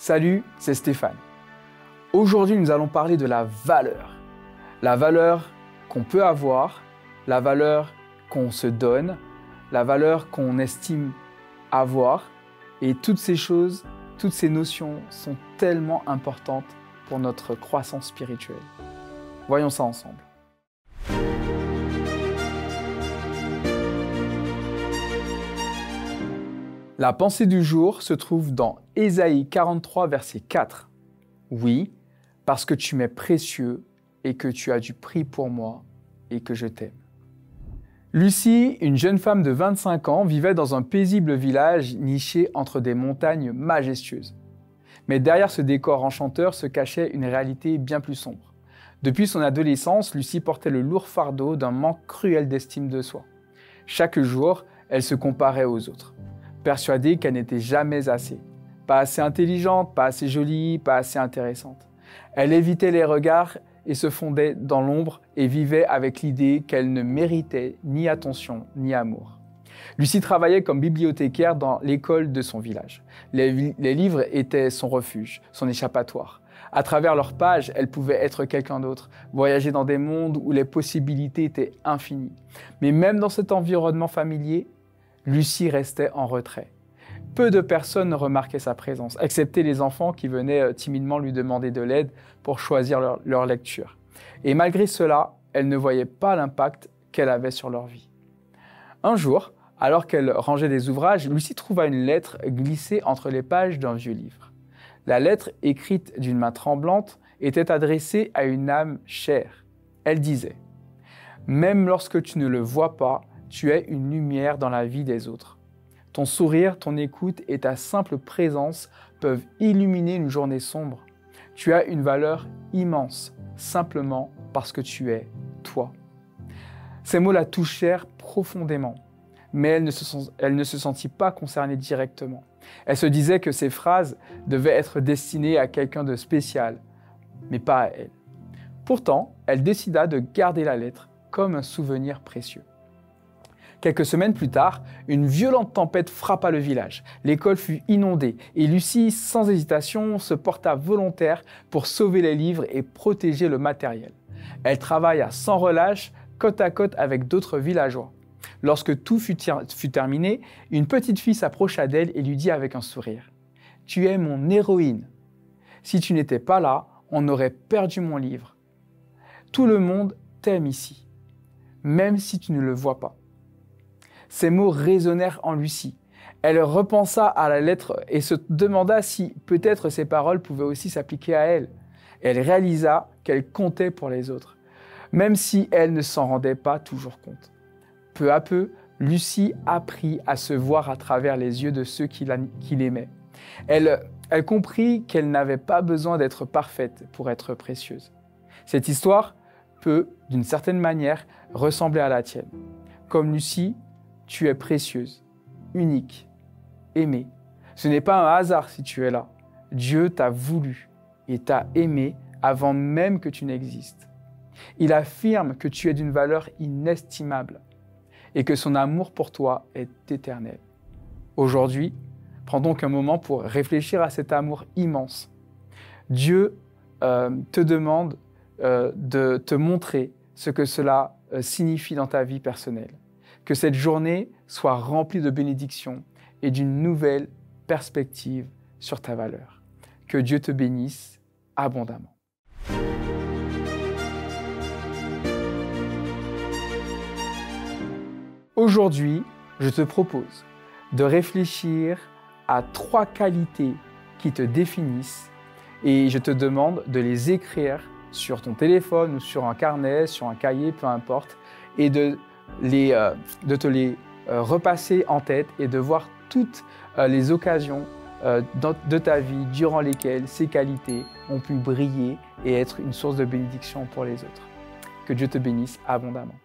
Salut, c'est Stéphane. Aujourd'hui, nous allons parler de la valeur. La valeur qu'on peut avoir, la valeur qu'on se donne, la valeur qu'on estime avoir. Et toutes ces choses, toutes ces notions sont tellement importantes pour notre croissance spirituelle. Voyons ça ensemble. La pensée du jour se trouve dans Ésaïe 43, verset 4. Oui, parce que tu m'es précieux et que tu as du prix pour moi et que je t'aime. Lucie, une jeune femme de 25 ans, vivait dans un paisible village niché entre des montagnes majestueuses. Mais derrière ce décor enchanteur se cachait une réalité bien plus sombre. Depuis son adolescence, Lucie portait le lourd fardeau d'un manque cruel d'estime de soi. Chaque jour, elle se comparait aux autres, persuadée qu'elle n'était jamais assez. Pas assez intelligente, pas assez jolie, pas assez intéressante. Elle évitait les regards et se fondait dans l'ombre et vivait avec l'idée qu'elle ne méritait ni attention ni amour. Lucie travaillait comme bibliothécaire dans l'école de son village. Les livres étaient son refuge, son échappatoire. À travers leurs pages, elle pouvait être quelqu'un d'autre, voyager dans des mondes où les possibilités étaient infinies. Mais même dans cet environnement familier, Lucie restait en retrait. Peu de personnes remarquaient sa présence, excepté les enfants qui venaient timidement lui demander de l'aide pour choisir leur lecture. Et malgré cela, elle ne voyait pas l'impact qu'elle avait sur leur vie. Un jour, alors qu'elle rangeait des ouvrages, Lucie trouva une lettre glissée entre les pages d'un vieux livre. La lettre, écrite d'une main tremblante, était adressée à une âme chère. Elle disait « Même lorsque tu ne le vois pas, tu es une lumière dans la vie des autres. Ton sourire, ton écoute et ta simple présence peuvent illuminer une journée sombre. Tu as une valeur immense, simplement parce que tu es toi. » Ces mots la touchèrent profondément, mais elle ne se sentit pas concernée directement. Elle se disait que ces phrases devaient être destinées à quelqu'un de spécial, mais pas à elle. Pourtant, elle décida de garder la lettre comme un souvenir précieux. Quelques semaines plus tard, une violente tempête frappa le village. L'école fut inondée et Lucie, sans hésitation, se porta volontaire pour sauver les livres et protéger le matériel. Elle travailla sans relâche, côte à côte avec d'autres villageois. Lorsque tout fut terminé, une petite fille s'approcha d'elle et lui dit avec un sourire « Tu es mon héroïne. Si tu n'étais pas là, on aurait perdu mon livre. Tout le monde t'aime ici, même si tu ne le vois pas. » Ces mots résonnèrent en Lucie. Elle repensa à la lettre et se demanda si peut-être ces paroles pouvaient aussi s'appliquer à elle. Elle réalisa qu'elle comptait pour les autres, même si elle ne s'en rendait pas toujours compte. Peu à peu, Lucie apprit à se voir à travers les yeux de ceux qui l'aimaient. Elle comprit qu'elle n'avait pas besoin d'être parfaite pour être précieuse. Cette histoire peut, d'une certaine manière, ressembler à la tienne. Comme Lucie, tu es précieuse, unique, aimée. Ce n'est pas un hasard si tu es là. Dieu t'a voulu et t'a aimé avant même que tu n'existes. Il affirme que tu es d'une valeur inestimable et que son amour pour toi est éternel. Aujourd'hui, prends donc un moment pour réfléchir à cet amour immense. Dieu te demande de te montrer ce que cela signifie dans ta vie personnelle. Que cette journée soit remplie de bénédictions et d'une nouvelle perspective sur ta valeur. Que Dieu te bénisse abondamment. Aujourd'hui, je te propose de réfléchir à 3 qualités qui te définissent et je te demande de les écrire sur ton téléphone ou sur un carnet, sur un cahier, peu importe, et de te les repasser en tête et de voir toutes les occasions de ta vie durant lesquelles ces qualités ont pu briller et être une source de bénédiction pour les autres. Que Dieu te bénisse abondamment.